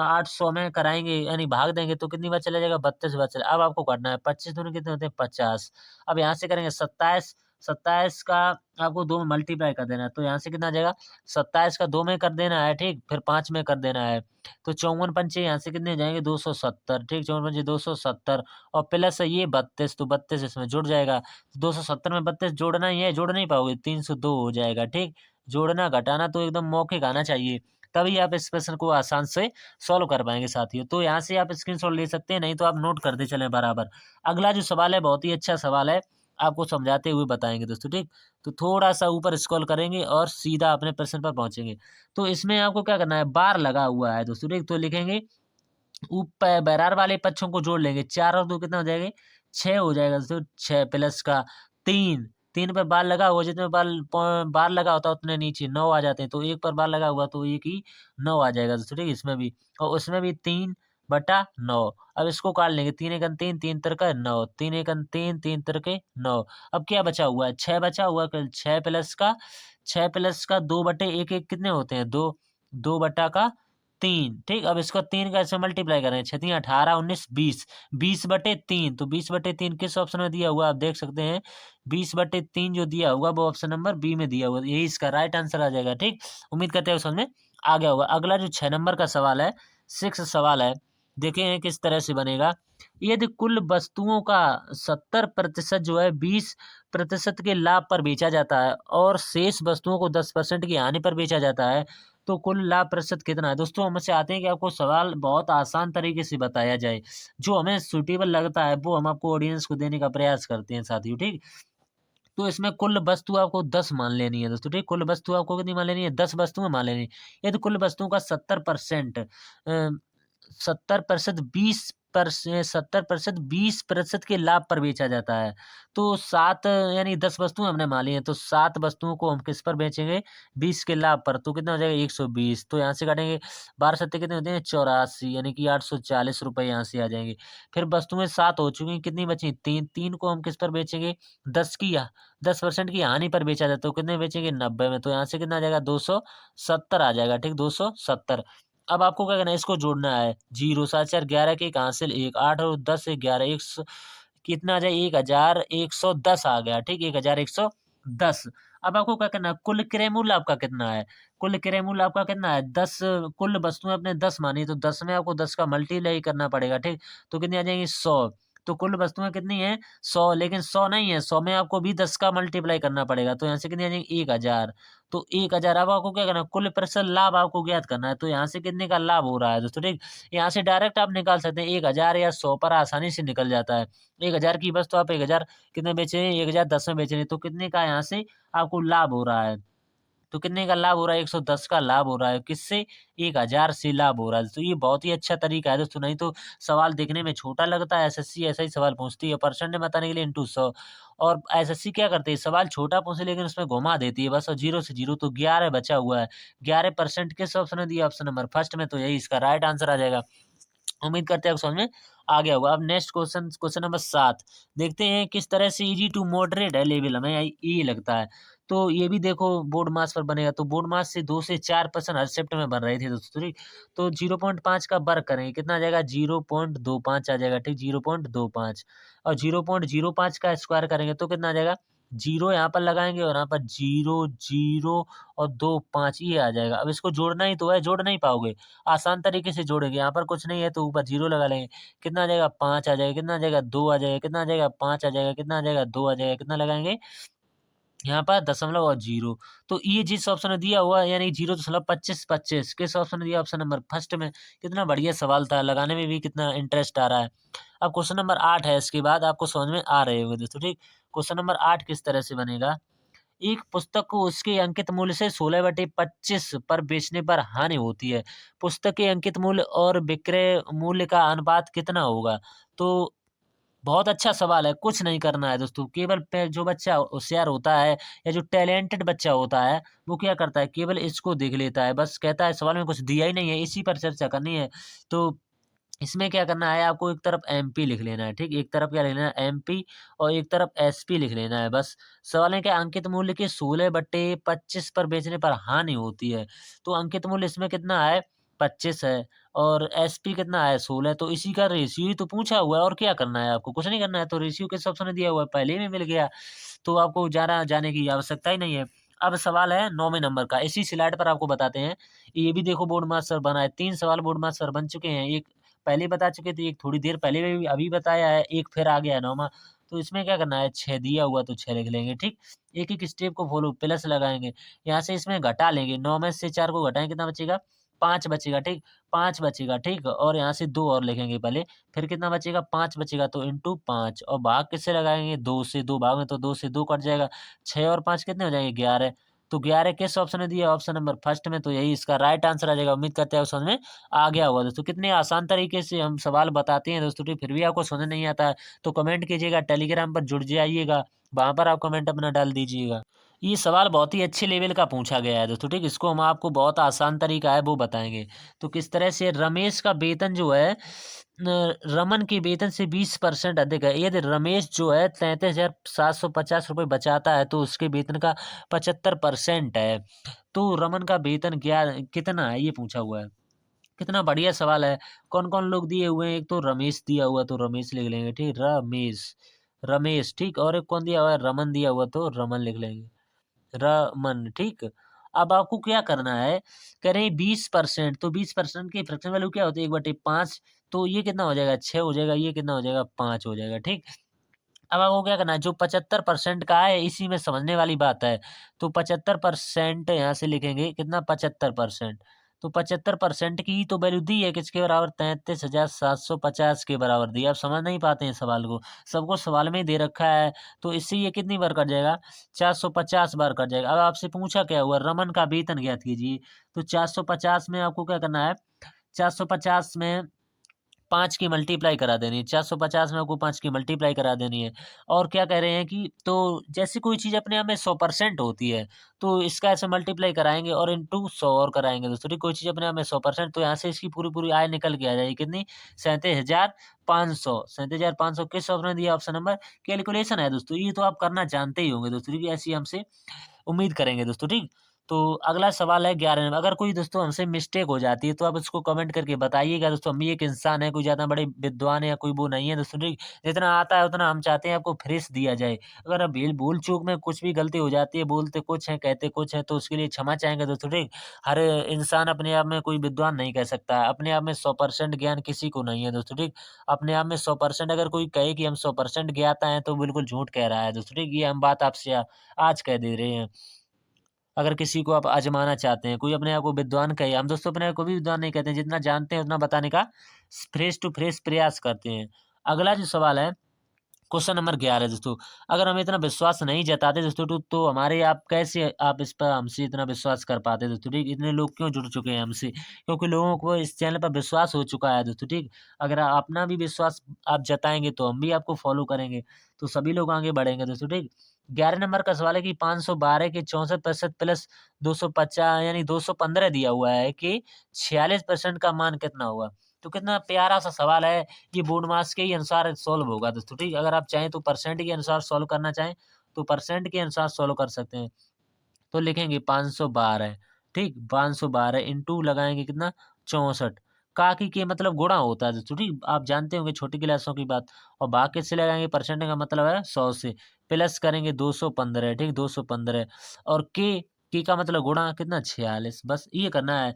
800 में कराएँगे, यानी भाग देंगे तो कितनी बार चला जाएगा, 32 बार चला। अब आपको करना है 25 दूनी कितने होते हैं 50। अब यहाँ से करेंगे 27, 27 का आपको 2 में मल्टीप्लाई कर देना है, तो यहाँ से कितना आ जाएगा, 27 का 2 में कर देना है, ठीक। फिर 5 में कर देना है, तो 54 पंचे यहाँ से कितने हो जाएँगे 270, ठीक। 54 पंचे 270 और प्लस ये 32, तो 32 इसमें जुड़ जाएगा। 270 में 32 जोड़ना ही है, जोड़ नहीं पाओगे 302 हो जाएगा, ठीक। जोड़ना घटाना तो एकदम मौखिक आना चाहिए, तभी आप इस प्रश्न को आसान से सॉल्व कर पाएँगे साथियों। तो यहाँ से आप स्क्रीनशॉट ले सकते हैं, नहीं तो आप नोट करते चलें बराबर। अगला जो सवाल है बहुत ही अच्छा सवाल है, आपको समझाते हुए बताएँगे दोस्तों, ठीक। तो थोड़ा-सा ऊपर स्क्रॉल करेंगे और सीधा अपने प्रश्न पर पहुँचेंगे। तो इसमें आपको क्या करना है, बार लगा हुआ है दोस्तों, ठीक। तो लिखेंगे बरार वाले पक्षों को जोड़ लेंगे, 4 और 2 कितना हो जाएगा, 6 हो जाएगा दोस्तों। 6 प्लस का 3, 3 पे बार लगा हुआ, जितने बार लगा होता है उतने नीचे 9 आ जाते हैं, तो 1 पर बार लगा हुआ तो 1 ही 9 आ जाएगा दोस्तों, ठीक है। इसमें भी और उसमें भी 3/9। अब इसको काट लेंगे, 3 एकम 3, 3 तिरका 9, 3 एकम 3, 3 तिरके 9। अब क्या बचा हुआ है, 6 बचा हुआ है, 6 प्लस का 2/1, 1 कितने होते हैं, 2, 2/3, ठीक। अब इसको 3 का ऐसे मल्टीप्लाई करें, 6 तियां 18, 19, 20, 20/3, तो 20/3 किस ऑप्शन में दिया हुआ है? आप देख सकते हैं 20/3 जो दिया हुआ वो ऑप्शन नंबर बी में दिया हुआ है। यही इसका राइट आंसर आ जाएगा, ठीक। उम्मीद करते हैं समझ में आ गया होगा। अगला जो 6 नंबर का सवाल है, 6 सवाल है, देखें किस तरह से बनेगा। यदि कुल वस्तुओं का 70% जो है 20% के लाभ पर बेचा जाता है और शेष वस्तुओं को 10% की हानि पर बेचा जाता है, तो कुल लाभ प्रतिशत कितना है? दोस्तों हम चाहते हैं कि आपको सवाल बहुत आसान तरीके से बताया जाए। जो हमें सूटेबल लगता है वो हम आपको ऑडियंस को देने का प्रयास करते हैं साथियों, ठीक? तो इसमें कुल वस्तु आपको 10 मान लेनी है दोस्तों, ठीक? कुल वस्तु आपको कितनी मान लेनी है? 10 वस्तुएँ मान लेनी है। यदि कुल वस्तुओं का 70% 20% के लाभ पर बेचा जाता है। तो 7 यानी 10 वस्तुएँ हमने मान ली हैं, तो 7 वस्तुओं को हम किस पर बेचेंगे? 20 के लाभ पर, तो कितना हो जाएगा 120। तो यहाँ से काटेंगे 12 सत्ते कितने होते हैं? 84 यानी कि ₹840 यहाँ से आ जाएँगे। फिर वस्तुएँ 7 हो चुकी हैं, कितनी बची? 3, 3 को हम किस पर बेचेंगे? 10% की हानि पर बेचा जाए, तो कितने बेचेंगे? 90 में। तो यहाँ से कितना आ जाएगा? 270 आ जाएगा, ठीक? 270। अब आपको क्या करना है? इसको जोड़ना है। 0 7 4 11 के एक हासिल 1, 8 और 10 से 11 कितना आ जाए 1110 आ गया, ठीक? 1110। अब आपको क्या करना है? कुल क्रय मूल्य आपका कितना है? कुल क्रय मूल्य आपका कितना है? 10, कुल वस्तुएँ आपने 10 मानी, तो 10 में आपको 10 का मल्टीप्लाई करना पड़ेगा, ठीक? तो कितनी आ जाएँगी? 100। तो कुल वस्तुएँ कितनी हैं? 100, लेकिन 100 नहीं है, 100 में आपको भी 10 का मल्टीप्लाई करना पड़ेगा, तो यहाँ से कितनी आ जाएँगी? 1000। तो 1000। अब आपको क्या करना है? कुल प्रतिशत लाभ आपको ज्ञात करना है, तो यहाँ से कितने का लाभ हो रहा है दोस्तों, ठीक? यहाँ से डायरेक्ट आप निकाल सकते हैं, 1000 या 100 पर आसानी से निकल जाता है। 1000 की वस्तु आप 1000 कितने बेच रहे हैं? 1010 में बेच रहे हैं, तो कितने का यहाँ से आपको लाभ हो रहा है? तो कितने का लाभ हो रहा है? 110 का लाभ हो रहा है। किससे? 1000 से लाभ हो रहा है। तो ये बहुत ही अच्छा तरीका है दोस्तों, नहीं तो सवाल देखने में छोटा लगता है, एसएससी ऐसा ही सवाल पूछती है, परसेंट बताने के लिए इंटू 100। और एसएससी क्या करती है? सवाल छोटा पूछे लेकिन उसमें घुमा देती है बस, और 0 से 0, तो 11 बचा हुआ है। 11% किस ऑप्शन ने दिया? ऑप्शन नंबर फर्स्ट में, तो यही इसका राइट आंसर आ जाएगा। उम्मीद करते हैं आपको समझ में आ गया होगा। अब नेक्स्ट क्वेश्चन, क्वेश्चन नंबर 7 देखते हैं किस तरह से इजी टू मॉडरेट है लेवल, हमें ये लगता है। तो ये भी देखो बोर्ड मास पर बनेगा, तो बोर्ड मास से 2 से 4% हर शिफ्ट में बन रहे थे दोस्तों, ठीक। तो 0.5 का वर्ग करेंगे, कितना आ जाएगा? 0.25 आ जाएगा, ठीक। 0.25 और 0.05 का स्क्वायर करेंगे तो कितना आ जाएगा? 0 यहाँ पर लगाएंगे और यहाँ पर 0 0 और 2 5 ये आ जाएगा। अब इसको जोड़ना ही तो है, जोड़ नहीं पाओगे, आसान तरीके से जोड़ेंगे। यहाँ पर कुछ नहीं है तो ऊपर 0 लगा लेंगे। कितना आ जाएगा? 5 आ जाएगा। कितना आ जाएगा? 2 आ जाएगा। कितना आ जाएगा? 5 आ जाएगा। कितना आ जाएगा? 2 आ जाएगा। कितना लगाएँगे? यहाँ पर दशमलव और जीरो। तो ये जिस ऑप्शन में दिया हुआ है यानी 0.25 किस ऑप्शन ने दिया? ऑप्शन नंबर फर्स्ट में। कितना बढ़िया सवाल था, लगाने में भी कितना इंटरेस्ट आ रहा है। अब क्वेश्चन नंबर 8 है, इसके बाद आपको समझ में आ रहे होंगे दोस्तों, ठीक। क्वेश्चन नंबर 8 किस तरह से बनेगा? एक पुस्तक को उसके अंकित मूल्य से 16/25 पर बेचने पर हानि होती है। पुस्तक के अंकित मूल्य और विक्रय मूल्य का अनुपात कितना होगा? तो बहुत अच्छा सवाल है, कुछ नहीं करना है दोस्तों, केवल जो बच्चा होशियार होता है या जो टैलेंटेड बच्चा होता है, वो क्या करता है, केवल इसको देख लेता है, बस कहता है सवाल में कुछ दिया ही नहीं है, इसी पर चर्चा करनी है। तो इसमें क्या करना है, आपको एक तरफ एमपी लिख लेना है, ठीक? एक तरफ क्या लिख लेना है, एमपी, और एक तरफ एसपी लिख लेना है बस। सवाल है कि अंकित मूल्य के 16/25 पर बेचने पर हानि होती है। तो अंकित मूल्य इसमें कितना है, 25 है, और एसपी कितना है, 16। तो इसी का रेशियो ही तो पूछा हुआ है, और क्या करना है आपको? कुछ नहीं करना है। तो रेशियो किस ऑप्शन में दिया हुआ है? पहले ही में मिल गया, तो आपको ज़्यादा जाने की आवश्यकता ही नहीं है। अब सवाल है 9वें नंबर का, इसी स्लाइड पर आपको बताते हैं। ये भी देखो बोर्ड मास्टर बना है, 3 सवाल बोर्ड मास्टर बन चुके हैं। एक पहले बता चुके थे, एक थोड़ी देर पहले भी अभी बताया है, एक फिर आ गया है 9वां। तो इसमें क्या करना है, 6 दिया हुआ तो 6 लिख लेंगे, ठीक? एक-एक स्टेप को फॉलो प्लस लगाएँगे। यहाँ से इसमें घटा लेंगे, 9 में से 4 को घटाएँ कितना बचेगा? 5 बचेगा, ठीक? 5 बचेगा, ठीक? और यहाँ से 2 और लिखेंगे पहले, फिर कितना बचेगा? 5 बचेगा, तो इंटू 5, और भाग किससे लगाएँगे? 2 से। 2 भाग में तो 2 से 2 कट जाएगा। 6 और 5 कितने हो जाएँगे? 11। तो 11 किस ऑप्शन ने दिया? ऑप्शन नंबर फर्स्ट में, तो यही इसका राइट आंसर आ जाएगा। उम्मीद करते हैं समझ में आ गया होगा दोस्तों। कितने आसान तरीके से हम सवाल बताते हैं दोस्तों, ठीक, फिर भी आपको समझ नहीं आता है, तो कमेंट कीजिएगा, टेलीग्राम पर जुड़ जाइएगा, वहाँ पर आप कमेंट अपना डाल दीजिएगा। ये सवाल बहुत ही अच्छे लेवल का पूछा गया है दोस्तों, ठीक, इसको हम आपको बहुत आसान तरीका है वो बताएँगे। तो किस तरह से रमेश का वेतन जो है रमन के वेतन से 20% अधिक है। यदि रमेश जो है 33,750 रुपए बचाता है, तो उसके वेतन का 75% है। तो रमन का वेतन क्या कितना है, ये पूछा हुआ है। कितना बढ़िया सवाल है। कौन-कौन लोग दिए हुए हैं? एक तो रमेश दिया हुआ, तो रमेश लिख लेंगे, ठीक? रमेश, रमेश, ठीक, और एक कौन दिया हुआ है? रमन दिया हुआ, तो रमन लिख लेंगे। रमन, ठीक? अब आपको क्या करना है, कह रहे हैं 20%, तो 20% की फ्रैक्शन वैल्यू क्या होती है? 1/5, तो ये कितना हो जाएगा? 6 हो जाएगा, ये कितना हो जाएगा? 5 हो जाएगा, ठीक? अब आपको क्या करना है, जो 75% का है, इसी में समझने वाली बात है। तो 75% यहाँ से लिखेंगे, कितना? 75%। तो 75% की ही तो वैल्यू दी है, किसके बराबर? 33,750 के बराबर दी है। आप समझ नहीं पाते हैं सवाल को, सबको सवाल में ही दे रखा है। तो इससे ये कितनी बार कट जाएगा? 450 बार कट जाएगा। अब आपसे पूछा क्या हुआ? रमन का वेतन ज्ञात कीजिए। तो 450 में आपको क्या करना है? 450 में 5 की मल्टीप्लाई करा देनी है, 450 में आपको 5 की मल्टीप्लाई करा देनी है। और क्या कह रहे हैं कि तो जैसे कोई चीज़ अपने आप में 100% होती है, तो इसका ऐसे मल्टीप्लाई कराएँगे और इंटू 100 और कराएँगे दोस्तों, ठीक? कोई चीज़ अपने आप में 100%, तो यहाँ से इसकी पूरी-पूरी आय निकल के आ जाएगी, कितनी? 37,500, 37,500 किस ऑप्शन ने दिया? ऑप्शन नंबर कैलकुलेशन है दोस्तों, ये तो आप करना जानते ही होंगे दोस्तों, क्योंकि ऐसी हमसे उम्मीद करेंगे दोस्तों, ठीक? तो अगला सवाल है 11 नंबर, अगर कोई दोस्तों हमसे मिस्टेक हो जाती है, तो आप उसको कमेंट करके बताइएगा दोस्तों, हम भी एक इंसान है, कोई ज़्यादा बड़े विद्वान या कोई वो नहीं है दोस्तों, ठीक? जितना आता है उतना हम चाहते हैं आपको फ्रेश दिया जाए। अगर अब भूल-चूक में कुछ भी गलती हो जाती है, बोलते कुछ हैं, कहते कुछ हैं, तो उसके लिए क्षमा चाहेंगे दोस्तों, ठीक? हर इंसान अपने आप में कोई विद्वान नहीं कह सकता है, अपने आप में 100% ज्ञान किसी को नहीं है दोस्तों, ठीक? अपने आप में 100% अगर कोई कहे कि हम 100% ज्ञाता हैं, तो बिल्कुल झूठ कह रहा है दोस्तों, ठीक? ये हम बात आपसे आज कह दे रहे हैं। अगर किसी को आप आज़माना चाहते हैं, कोई अपने आप को विद्वान कहे, हम दोस्तों अपने आप को भी विद्वान नहीं कहते हैं, जितना जानते हैं उतना बताने का फ्रेश टू फ्रेश प्रयास करते हैं। अगला जो सवाल है, क्वेश्चन नंबर 11 दोस्तों, अगर हमें इतना विश्वास नहीं जताते दोस्तों, तो हमारे आप कैसे आप इस पर हमसे इतना विश्वास कर पाते दोस्तों, ठीक? इतने लोग क्यों जुड़ चुके हैं हमसे? क्योंकि लोगों को इस चैनल पर विश्वास हो चुका है दोस्तों, ठीक? अगर अपना भी विश्वास आप जताएँगे, तो हम भी आपको फ़ॉलो करेंगे, तो सभी लोग आगे बढ़ेंगे दोस्तों, ठीक? 11 नंबर का सवाल है कि 512 के 64% प्लस 250 यानी 215 दिया हुआ है कि 46% का मान कितना होगा? तो कितना प्यारा सा सवाल है। ये बोर्ड मार्क्स के ही अनुसार सॉल्व होगा दोस्तों, ठीक है? अगर आप चाहें तो परसेंट के अनुसार सॉल्व करना चाहें, तो परसेंट के अनुसार सॉल्व कर सकते हैं। तो लिखेंगे 512, ठीक? 512 इंटू लगाएँगे कितना? 64। काकी के मतलब गुणा होता है दोस्तों, ठीक? आप जानते होंगे छोटी क्लासों की बात। और भाग किससे लगाएँगे? परसेंट का मतलब है 100 से। प्लस करेंगे 215, ठीक? 215 और के का मतलब गुणा कितना? 46, बस ये करना है।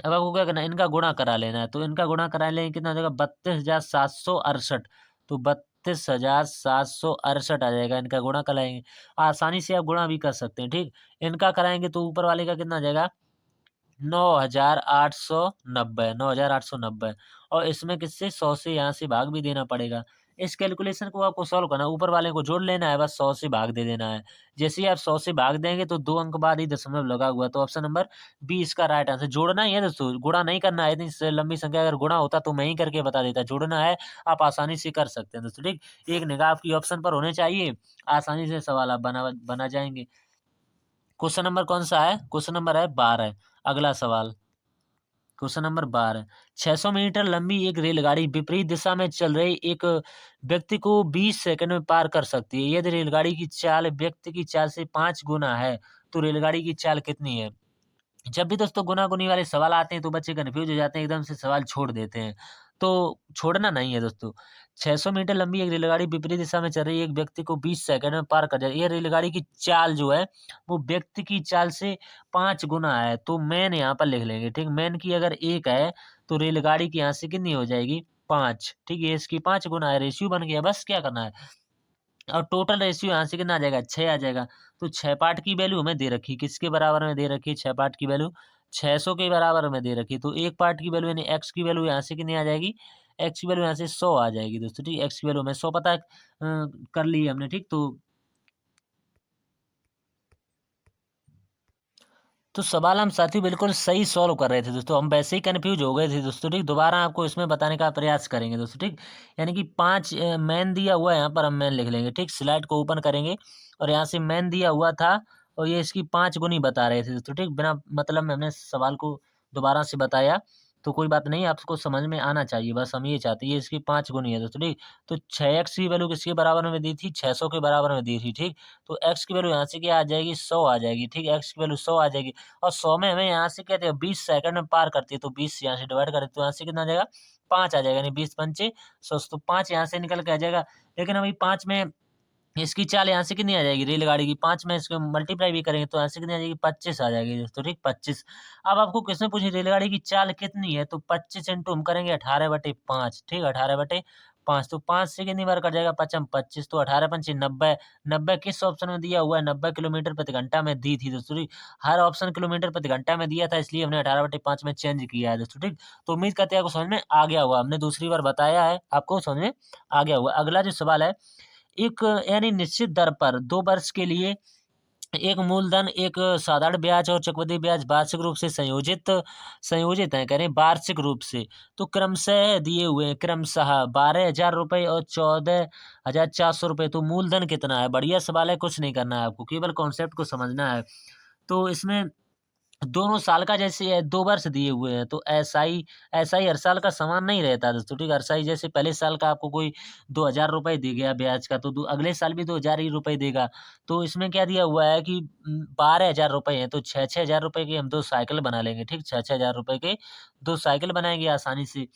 अब आपको क्या करना है, इनका गुणा करा लेना है, तो इनका गुणा करा लेंगे, कितना हो जाएगा? 32,768। तो 32,768 आ जाएगा। इनका गुणा कराएंगे, आसानी से आप गुणा भी कर सकते हैं, ठीक। इनका कराएंगे तो ऊपर वाले का कितना आ जाएगा, 9,890, 9,890। और इसमें किससे, 100 से यहाँ से भाग भी देना पड़ेगा। इस कैलकुलेशन को आपको सॉल्व करना है, ऊपर वाले को जोड़ लेना है, बस 100 से भाग दे देना है। जैसे ही आप 100 से भाग देंगे तो 2 अंक बाद ही दशमलव लगा हुआ है, तो ऑप्शन नंबर बी इसका राइट आंसर। जोड़ना ही है दोस्तों, गुणा नहीं करना है। इतनी लंबी संख्या अगर गुणा होता तो मैं ही करके बता देता। जोड़ना है, आप आसानी से कर सकते हैं दोस्तों, ठीक। एक निगाह आपकी ऑप्शन पर होने चाहिए, आसानी से सवाल आप बना जाएंगे। क्वेश्चन नंबर कौन सा है, क्वेश्चन नंबर है 12। अगला सवाल, क्वेश्चन नंबर 12। 600 मीटर लंबी एक रेलगाड़ी विपरीत दिशा में चल रही एक व्यक्ति को 20 सेकंड में पार कर सकती है। यदि रेलगाड़ी की चाल व्यक्ति की चाल से 5 गुना है, तो रेलगाड़ी की चाल कितनी है। जब भी दोस्तों गुना-गुनी वाले सवाल आते हैं तो बच्चे कन्फ्यूज़ हो जाते हैं, एकदम से सवाल छोड़ देते हैं। तो छोड़ना नहीं है दोस्तों। 600 मीटर लंबी एक रेलगाड़ी विपरीत दिशा में चल रही एक व्यक्ति को 20 सेकंड में पार कर जाएगी। ये रेलगाड़ी की चाल जो है, वो व्यक्ति की चाल से 5 गुना है। तो मैन यहाँ पर लिख लेंगे, ठीक। मैन की अगर 1 है, तो रेलगाड़ी की यहाँ से कितनी हो जाएगी, 5, ठीक। ये इसकी 5 गुना है, रेशियो बन गया, बस क्या करना है। और टोटल रेशियो यहाँ से कितना आ जाएगा, 6 आ जाएगा। तो 6 पार्ट की वैल्यू हमें दे रखी, किसके बराबर में दे रखी है, 6 पार्ट की वैल्यू 600 के बराबर में दे रखी है। तो 1 पार्ट की वैल्यू यानी एक्स की वैल्यू यहाँ से कितनी आ जाएगी, एक्स की वैल्यू यहाँ से 100 आ जाएगी दोस्तों, ठीक। एक्स की वैल्यू हमें 100 पता कर ली है हमने, ठीक। तो सवाल हम साथियों बिल्कुल सही सॉल्व कर रहे थे दोस्तों, हम वैसे ही कन्फ्यूज हो गए थे दोस्तों, ठीक। दोबारा आपको इसमें बताने का प्रयास करेंगे दोस्तों, ठीक। यानी कि 5 मैन दिया हुआ है, यहाँ पर हम मैन लिख लेंगे, ठीक। स्लाइड को ओपन करेंगे और यहाँ से मैन दिया हुआ था और ये इसकी 5 गुनी बता रहे थे दोस्तों, ठीक। बिना मतलब में हमने सवाल को दोबारा से बताया, तो कोई बात नहीं, आपको समझ में आना चाहिए, बस हम ये चाहते हैं। ये इसकी 5 गुनी है दोस्तों, ठीक। तो 6x की वैल्यू किसके बराबर में दी थी, 600 के बराबर में दी थी, ठीक। तो x की वैल्यू यहाँ से क्या आ जाएगी, 100 आ जाएगी, ठीक। x की वैल्यू 100 आ जाएगी। और 100 में हमें यहाँ से कहते हैं 20 सेकंड में पार करती है, तो 20 यहाँ से डिवाइड करें तो यहाँ से कितना आ जाएगा, 5 आ जाएगा, यानी 20 पंचे 100, तो 5 यहाँ से निकल के आ जाएगा। लेकिन अभी 5 में इसकी चाल यहाँ से कितनी आ जाएगी, रेलगाड़ी की 5 में इसको मल्टीप्लाई भी करेंगे तो यहाँ से कितनी आ जाएगी, 25 आ जाएगी दोस्तों, ठीक। 25। अब आपको किसने पूछी रेलगाड़ी की चाल कितनी है, तो 25 इंटू हम करेंगे 18/5, ठीक। 18/5, तो 5 से कितनी बार कट जाएगा, 5 25, तो 18 पंचे 90। 90 किस ऑप्शन में दिया हुआ है, 90 किलोमीटर प्रति घंटा में दी थी दोस्तों, ठीक। हर ऑप्शन किलोमीटर प्रति घंटा में दिया था, इसलिए हमने 18/5 में चेंज किया है दोस्तों, ठीक। तो उम्मीद करते हैं आपको समझ में आ गया होगा, हमने दूसरी बार बताया है, आपको समझ में आ गया होगा। अगला जो सवाल है, एक यानी निश्चित दर पर 2 वर्ष के लिए एक मूलधन, एक साधारण ब्याज और चक्रवृद्धि ब्याज वार्षिक रूप से संयोजित है, कह रहे हैं वार्षिक रूप से। तो क्रमशः दिए हुए हैं, क्रमशः 12,000 रुपये और 14,400 रुपये। तो मूलधन कितना है, बढ़िया सवाल है, कुछ नहीं करना है आपको, केवल कॉन्सेप्ट को समझना है। तो इसमें दोनों साल का जैसे है, 2 वर्ष दिए हुए हैं, तो एसआई हर साल का समान नहीं रहता दोस्तों, ठीक। एसआई जैसे पहले साल का आपको कोई 2,000 रुपए दे गया ब्याज का, तो अगले साल भी 2,000 ही रुपए देगा। तो इसमें क्या दिया हुआ है कि 12,000 रुपए हैं, तो 6-6 हज़ार रुपए के हम 2 साइकिल बना लेंगे, ठीक। 6-6 हज़ार रुपए के 2 साइकिल बनाएंगे आसानी से।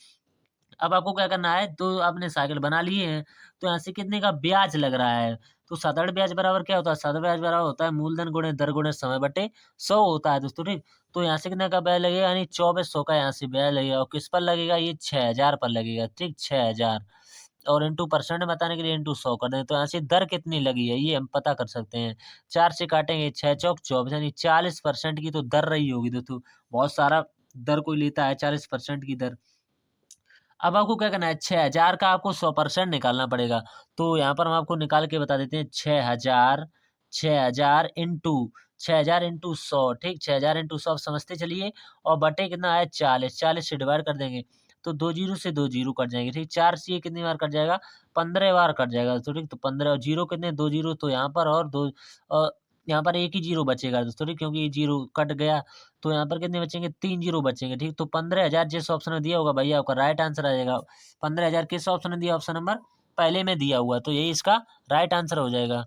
अब आपको क्या करना है, तो आपने साइकिल बना लिए हैं, तो यहाँ से कितने का ब्याज लग रहा है, तो साधारण ब्याज बराबर क्या होता है, साधारण ब्याज बराबर होता है मूलधन गुणे दर गुणे समय बटे 100 होता है दोस्तों, ठीक। तो यहाँ से कितने का ब्याज लगेगा, यानी 2400 का यहाँ से ब्याज लगेगा, और किस पर लगेगा, ये 6,000 पर लगेगा, ठीक। 6,000 और इंटू परसेंट बताने के लिए इंटू 100 कर दें, तो यहाँ से दर कितनी लगी है ये हम पता कर सकते हैं। 4 से काटेंगे, 6 चौक 24, यानी 40% की तो दर रही होगी दोस्तों। बहुत सारा दर कोई लेता है 40% की दर। अब आपको क्या करना है, 6,000 का आपको 100% निकालना पड़ेगा। तो यहाँ पर हम आपको निकाल के बता देते हैं, 6,000 इंटू 100, ठीक। 6,000 इंटू 100 समझते चलिए, और बटे कितना है, 40, 40 से डिवाइड कर देंगे तो 2 जीरो से 2 जीरो कट जाएंगे, ठीक। 4 से ये कितनी बार कट जाएगा, 15 बार कट जाएगा दोस्तों, ठीक। तो 15 और जीरो कितने, 2 जीरो, तो यहाँ पर और 2 यहाँ पर एक ही जीरो बचेगा दोस्तों, ठीक, क्योंकि ये जीरो कट गया। तो यहाँ पर कितने बचेंगे, 3 जीरो बचेंगे, ठीक। तो 15,000 जिस ऑप्शन में दिया होगा भैया आपका राइट आंसर आ जाएगा। 15,000 किस ऑप्शन में दिया, ऑप्शन नंबर पहले में दिया हुआ है, तो यही इसका राइट आंसर हो जाएगा।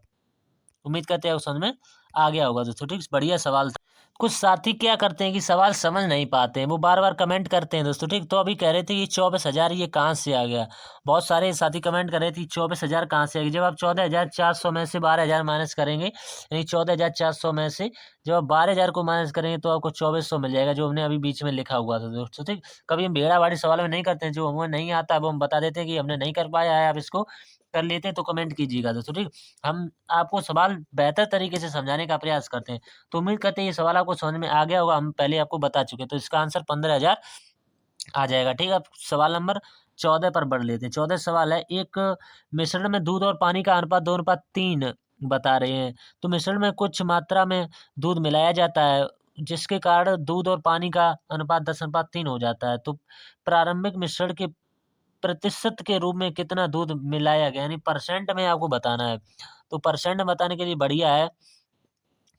उम्मीद करते हैं समझ में आ गया होगा दोस्तों, ठीक। बढ़िया सवाल था। कुछ साथी क्या करते हैं कि सवाल समझ नहीं पाते हैं, वो बार बार कमेंट करते हैं दोस्तों, ठीक। तो अभी कह रहे थे कि 24,000 ये कहाँ से आ गया, बहुत सारे साथी कमेंट कर रहे थे 24,000 कहाँ से आ गया। जब आप 14,400 में से 12,000 माइनस करेंगे, यानी 14,400 में से जब आप 12,000 को माइनस करेंगे तो आपको 2,400 मिल जाएगा, जो हमने अभी बीच में लिखा हुआ था दोस्तों, ठीक। कभी हम भेड़ावाड़ी सवाल में नहीं करते हैं, जो हमें नहीं आता वो हम बता देते हैं कि हमने नहीं कर पाया है, आप इसको कर लेते हैं तो कमेंट कीजिएगा दोस्तों, ठीक। हम आपको सवाल बेहतर तरीके से समझाने का प्रयास करते हैं। तो उम्मीद करते हैं ये सवाल आपको समझ में आ गया होगा, हम पहले आपको बता चुके हैं। तो इसका आंसर 15,000 आ जाएगा, ठीक है। अब सवाल नंबर 14 पर बढ़ लेते हैं। 14 सवाल है, एक मिश्रण में दूध और पानी का अनुपात 2:3 बता रहे हैं। तो मिश्रण में कुछ मात्रा में दूध मिलाया जाता है, जिसके कारण दूध और पानी का अनुपात 10:3 हो जाता है। तो प्रारंभिक मिश्रण के प्रतिशत के रूप में कितना दूध मिलाया गया, यानी परसेंट में आपको बताना है। तो परसेंट बताने के लिए बढ़िया है,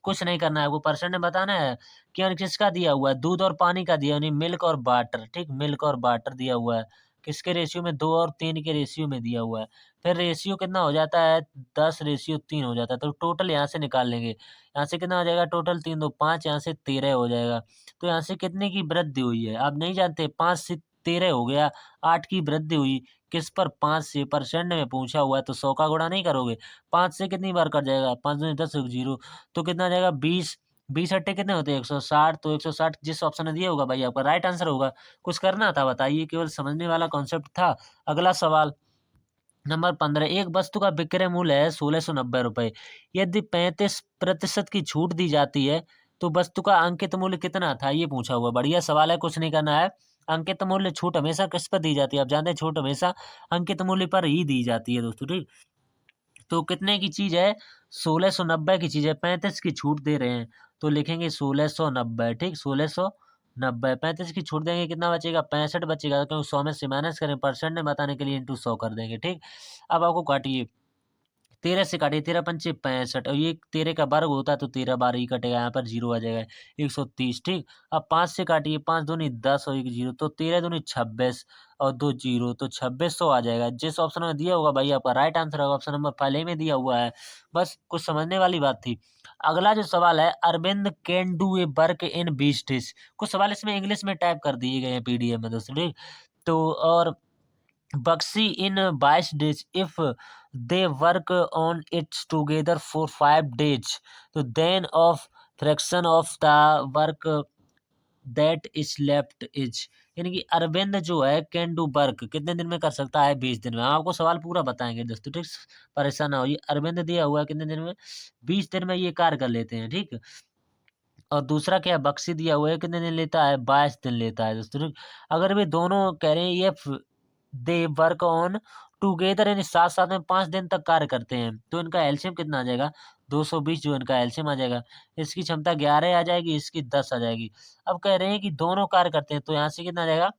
कुछ नहीं करना है आपको, परसेंट में बताना है कि यानी किसका दिया हुआ है, दूध और पानी का दिया, यानी मिल्क और वाटर, ठीक, मिल्क और वाटर दिया हुआ है। किसके रेशियो में, 2 और 3 के रेशियो में दिया हुआ है। फिर रेशियो कितना हो जाता है, 10:3 हो जाता है। तो टोटल यहाँ से निकाल लेंगे, यहाँ से कितना हो जाएगा, टोटल 3 2 5, यहाँ से 13 हो जाएगा। तो यहाँ से कितने की वृद्धि हुई है आप नहीं जानते, 5 से 13 हो गया, 8 की वृद्धि हुई। किस पर, 5 से। परसेंट में पूछा हुआ है तो 100 का गुणा नहीं करोगे, 5 से कितनी बार कट जाएगा, 5 दूनी 10, 0, तो कितना आ जाएगा, 20। 20 अट्टे कितने होते हैं, 160। तो 160 जिस ऑप्शन में दिया होगा भाई आपका राइट आंसर होगा। कुछ करना था बताइए, केवल समझने वाला कॉन्सेप्ट था। अगला सवाल नंबर 15, एक वस्तु का विक्रय मूल्य है 1690 रुपए। यदि 35% की छूट दी जाती है तो वस्तु का अंकित मूल्य कितना था, ये पूछा हुआ। बढ़िया सवाल है, कुछ नहीं करना है। अंकित मूल्य, छूट हमेशा किस पर दी जाती है, आप जानते हैं छूट हमेशा अंकित मूल्य पर ही दी जाती है दोस्तों, ठीक। तो कितने की चीज है, 1690 की चीज है, 35 की छूट दे रहे हैं, तो लिखेंगे 1690, ठीक, 1690। 35 की छूट देंगे, कितना बचेगा, 65 बचेगा, क्योंकि 100 में से माइनस करें, परसेंट में बताने के लिए इंटू 100 कर देंगे, ठीक। अब आपको काटिए, 13 से काटिए, 13 पंचे 65, और ये 13 का वर्ग होता है तो 13 बार ही कटेगा, यहाँ पर 0 आ जाएगा, 130, ठीक। अब 5 से काटिए, 5 दूनी 10 और 1 0, तो 13 दूनी 26 और 2 0, तो 2600 आ जाएगा। जिस ऑप्शन में दिया होगा भाई आपका राइट आंसर होगा, ऑप्शन नंबर पहले ही में दिया हुआ है। बस कुछ समझने वाली बात थी। अगला जो सवाल है, Arvind can do a work in 20 days. कुछ सवाल इसमें इंग्लिश में टाइप कर दिए गए हैं पीडीएफ में दोस्तों, ठीक। तो और Bugsy in 22 days if they work on it together for 5 days. तो then of fraction of the work that is left is, यानी कि अरविंद जो है कैन डू वर्क कितने दिन में कर सकता है, 20 दिन में। हम आपको सवाल पूरा बताएंगे दोस्तों, ठीक, परेशान ना होइए। अरविंद दिया हुआ है कितने दिन में, 20 दिन में ये कार्य कर लेते हैं, ठीक। और दूसरा क्या है, बक्सी दिया हुआ है कितने दिन लेता है, 22 दिन लेता है दोस्तों, ठीक? अगर वे दोनों कह रहे हैं ये दे वर्क ऑन टुगेदर, यानी साथ साथ में 5 दिन तक कार्य करते हैं, तो इनका एलसीएम कितना आ जाएगा, 220 जो इनका एलसीएम आ जाएगा। इसकी क्षमता 11 आ जाएगी, इसकी 10 आ जाएगी। अब कह रहे हैं कि दोनों कार्य करते हैं, तो यहाँ से कितना आ जाएगा,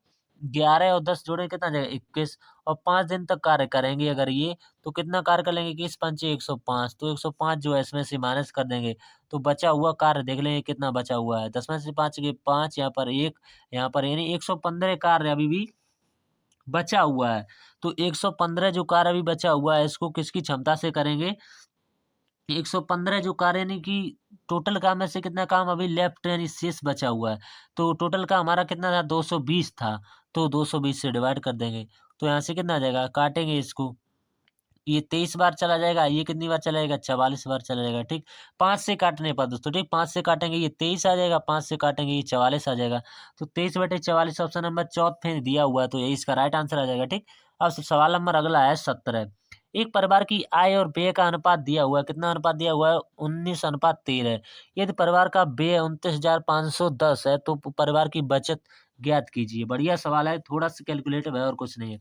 11 और 10 जोड़े कितना आ जाएगा, 21। और 5 दिन तक कार्य करेंगे अगर ये, तो कितना कार्य कर लेंगे, 21 पंचे 105, तो 105 जो है इसमें से माइनस कर देंगे, तो बचा हुआ कार्य देख लेंगे कितना बचा हुआ है, 10 में से 5 के 5, यहाँ पर 1, यहाँ पर, यानी 115 कार्य अभी भी बचा हुआ है। तो 115 जो कार्य अभी बचा हुआ है, इसको किसकी क्षमता से करेंगे, 115 जो कार्य, यानी कि टोटल काम में से कितना काम अभी लेफ्ट यानी शेष बचा हुआ है। तो टोटल का हमारा कितना था, 220 था, तो 220 से डिवाइड कर देंगे, तो यहाँ से कितना आ जाएगा, काटेंगे इसको, ये 23 बार चला जाएगा, ये कितनी बार चला जाएगा, 44 बार चला जाएगा, ठीक। 5 से काटने पर दोस्तों, ठीक, 5 से काटेंगे ये 23 आ जाएगा, 5 से काटेंगे ये 44 आ जाएगा। तो 23/44 ऑप्शन नंबर चौथे में दिया हुआ है, तो यही इसका राइट आंसर आ जाएगा, ठीक। अब सवाल नंबर अगला है 17। एक परिवार की आय और व्यय का अनुपात दिया हुआ है, कितना अनुपात दिया हुआ है, 19:13। यदि परिवार का व्यय 29,510 है तो परिवार की बचत ज्ञात कीजिए। बढ़िया सवाल है, थोड़ा सा कैलकुलेटिव है और कुछ नहीं है।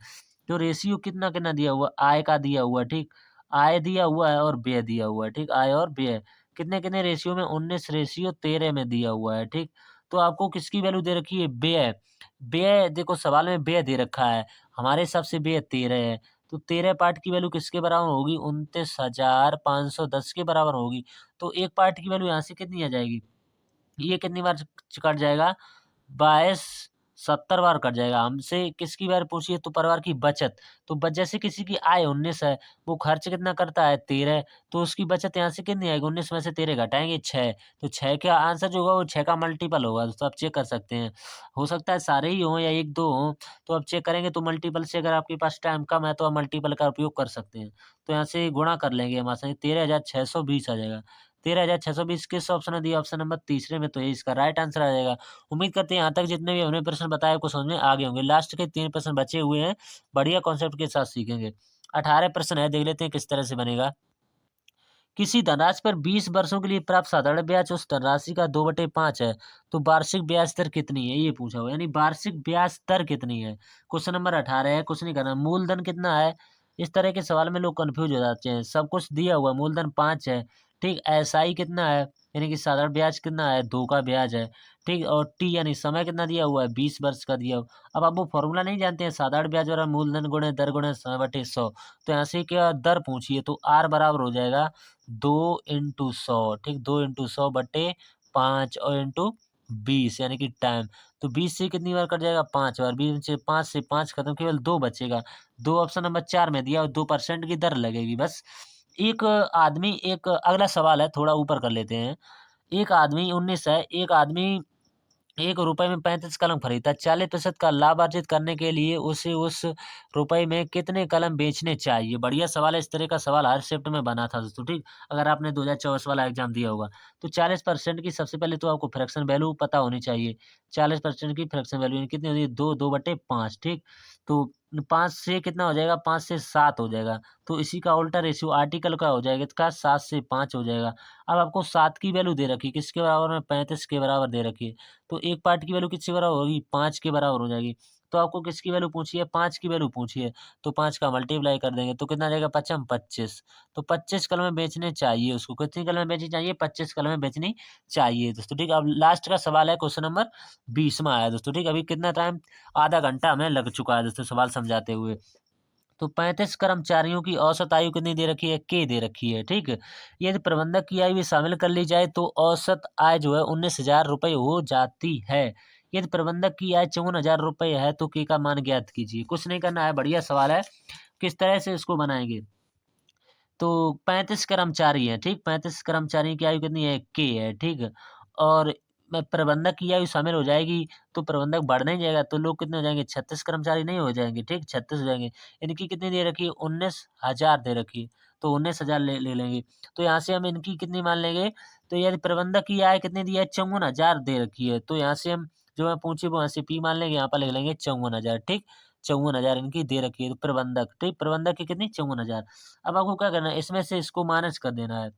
तो रेशियो कितना कितना दिया हुआ, आय का दिया हुआ, ठीक, आय दिया हुआ है और व्यय दिया हुआ है, ठीक, आय और व्यय कितने कितने रेशियो में, 19:13 में दिया हुआ है, ठीक। तो आपको किसकी वैल्यू दे रखी है, व्यय। व्यय देखो सवाल में व्यय दे रखा है, हमारे हिसाब से व्यय 13 है, तो 13 पार्ट की वैल्यू किसके बराबर होगी, 29,510 के बराबर होगी। तो एक पार्ट की वैल्यू यहाँ से कितनी आ जाएगी, ये कितनी बार कट जाएगा, 22 70 बार कट जाएगा। हमसे किसकी बार पूछिए, तो परिवार की बचत। तो जैसे किसी की आय 19 है, वो खर्च कितना करता है, 13, तो उसकी बचत यहाँ से कितनी आएगी, 19 में से 13 घटाएंगे 6, तो 6 का आंसर जो होगा वो 6 का मल्टीपल होगा दोस्तों, आप चेक कर सकते हैं। हो सकता है सारे ही हों या 1-2 हों, तो आप चेक करेंगे तो मल्टीपल से, अगर आपके पास टाइम कम है तो आप मल्टीपल का उपयोग कर सकते हैं। तो यहाँ से गुणा कर लेंगे हम आसानी, 13,620 आ जाएगा। 13,620 किस ऑप्शन में दिया, ऑप्शन नंबर तीसरे में, तो ये इसका राइट आंसर आ जाएगा। उम्मीद करते हैं यहाँ तक जितने भी हमने प्रश्न बताए आपको समझ में आ गए होंगे। लास्ट के 3 प्रश्न बचे हुए हैं, बढ़िया कॉन्सेप्ट के साथ सीखेंगे। 18% है, देख लेते हैं किस तरह से बनेगा। किसी धनराशि पर 20 वर्षों के लिए प्राप्त साधारण ब्याज उस धनराशि का 2/5 है, तो वार्षिक ब्याज दर कितनी है, ये पूछा हुआ है। यानी वार्षिक ब्याज दर कितनी है। क्वेश्चन नंबर 18 है, कुछ नहीं करना। मूलधन कितना है, इस तरह के सवाल में लोग कंफ्यूज हो जाते हैं। सब कुछ दिया हुआ, मूलधन 5 है, ठीक। एसआई कितना है, यानी कि साधारण ब्याज कितना है, 2 का ब्याज है, ठीक। और टी यानी समय कितना दिया हुआ है, 20 वर्ष का दिया हुआ। अब आप वो फॉर्मूला नहीं जानते हैं, साधारण ब्याज वाला मूलधन गुणे दर गुणे समय बटे 100। तो यहाँ से क्या दर पूछिए, तो आर बराबर हो जाएगा 2 × 100, ठीक। 2 × 100/5 और इंटू 20 यानी कि टाइम। तो 20 से कितनी बार कट जाएगा, 5 बार। 20 से 5 खत्म, केवल 2 बचेगा। 2 ऑप्शन नंबर 4 में दिया और 2% की दर लगेगी बस। एक आदमी, एक अगला सवाल है, थोड़ा ऊपर कर लेते हैं। एक आदमी 19 है, एक आदमी 1 रुपए में 35 कलम खरीदता है। 40% का लाभ अर्जित करने के लिए उसे उस रुपए में कितने कलम बेचने चाहिए? बढ़िया सवाल है, इस तरह का सवाल हर शिफ्ट में बना था दोस्तों, ठीक? अगर आपने 2024 वाला एग्ज़ाम दिया होगा। तो 40% की सबसे पहले तो आपको फ्रैक्शन वैल्यू पता होनी चाहिए। 40% की फ्रैक्शन वैल्यू यानी कितनी होती है? 2/5, ठीक? तो 5 से कितना हो जाएगा? 5 से 7 हो जाएगा। तो इसी का उल्टा रेशियो आर्टिकल का हो जाएगा, इसका 7 से 5 हो जाएगा। अब आपको 7 की वैल्यू दे रखी है, किसके बराबर में? 35 के बराबर दे रखी है। तो एक पार्ट की वैल्यू किसके बराबर होगी? 5 के बराबर हो जाएगी। तो आपको किसकी वैल्यू पूछी है? 5 की वैल्यू पूछी है। तो 5 का मल्टीप्लाई कर देंगे तो कितना आ जाएगा? 5 25। तो 25 कलमें बेचने चाहिए उसको। कितनी कलमें बेचनी चाहिए? 25 कलमें बेचनी चाहिए दोस्तों, ठीक है। अब लास्ट का सवाल है, क्वेश्चन नंबर 20वां आया दोस्तों, ठीक है। अभी कितना टाइम? आधा घंटा हमें लग चुका है दोस्तों सवाल समझाते हुए। तो 35 कर्मचारियों की औसत आयु कितनी दे रखी है? के दे रखी है, ठीक है। यदि प्रबंधक की आयु भी शामिल कर ली जाए तो औसत आय जो है 19,000 रुपये हो जाती है। यदि प्रबंधक की आय 54,000 रुपये है तो के का मान ज्ञात कीजिए। कुछ नहीं करना है, बढ़िया सवाल है। किस तरह से इसको बनाएंगे? तो 35 कर्मचारी हैं, ठीक। 35 कर्मचारी की आयु कितनी है? के है, ठीक। और प्रबंधक की आयु शामिल हो जाएगी तो प्रबंधक बढ़ नहीं जाएगा, तो लोग कितने हो जाएंगे? 36 कर्मचारी नहीं हो जाएंगे, ठीक। 36 हो जाएंगे। इनकी कितनी दे रखी है? 19,000 दे रखी है। तो 19,000 ले लेंगे। तो यहाँ से हम इनकी कितनी मान लेंगे? तो यदि प्रबंधक की आय कितनी दी है? 54,000 दे रखी है। तो यहाँ से हम जो है पूछे वो यहाँ से पी मान लेंगे, यहाँ पर लिख लेंगे 54,000, ठीक। 54,000 इनकी दे रखी है। तो प्रबंधक, ठीक। प्रबंधक की कितनी? 54,000। अब आपको क्या करना है? इसमें से इसको माइनस कर देना है।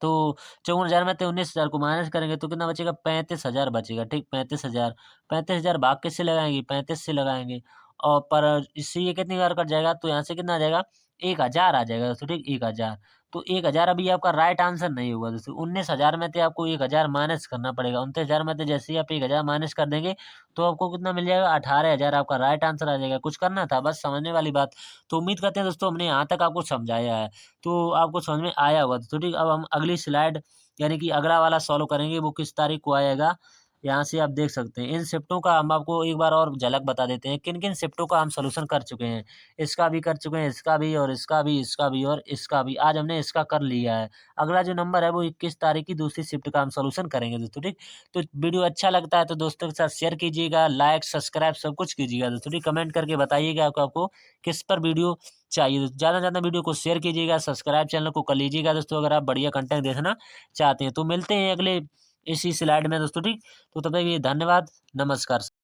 तो 54,000 में से 19,000 को माइनस करेंगे तो कितना बचेगा? 35,000 बचेगा, ठीक। 35,000। 35,000 भाग किससे लगाएंगे? 35 से लगाएंगे। और पर इससे ये कितनी बार कट जाएगा? तो यहाँ से कितना आ जाएगा? 1,000 आ जाएगा दोस्तों, ठीक। 1,000। तो 1,000 अभी आपका राइट आंसर नहीं होगा दोस्तों। 19,000 में से आपको 1,000 माइनस करना पड़ेगा। 29,000 में से जैसे ही आप 1,000 माइनस कर देंगे तो आपको कितना मिल जाएगा? 18,000 आपका राइट आंसर आ जाएगा। कुछ करना था, बस समझने वाली बात। तो उम्मीद करते हैं दोस्तों हमने यहाँ तक आपको समझाया है। तो आपको समझ में आया होगा तो ठीक। अब हम अगली स्लाइड यानी कि अगला वाला सॉल्व करेंगे, वो किस तारीख को आएगा यहाँ से आप देख सकते हैं। इन शिफ्टों का हम आपको एक बार और झलक बता देते हैं, किन किन शिफ्टों का हम सोल्यूशन कर चुके हैं। इसका भी कर चुके हैं, इसका भी, और इसका भी, इसका भी, और इसका भी। आज हमने इसका कर लिया है। अगला जो नंबर है वो 21 तारीख की दूसरी शिफ्ट का हम सोल्यूशन करेंगे दोस्तों, ठीक। तो वीडियो अच्छा लगता है तो दोस्तों के साथ शेयर कीजिएगा, लाइक सब्सक्राइब सब कुछ कीजिएगा दोस्तों, ठीक। कमेंट करके बताइएगा आपको किस पर वीडियो चाहिए। ज़्यादा से ज़्यादा वीडियो को शेयर कीजिएगा, सब्सक्राइब चैनल को कर लीजिएगा दोस्तों अगर आप बढ़िया कंटेंट देखना चाहते हैं। तो मिलते हैं अगले इसी स्लाइड में दोस्तों, ठीक। तो तब तक के लिए धन्यवाद, नमस्कार।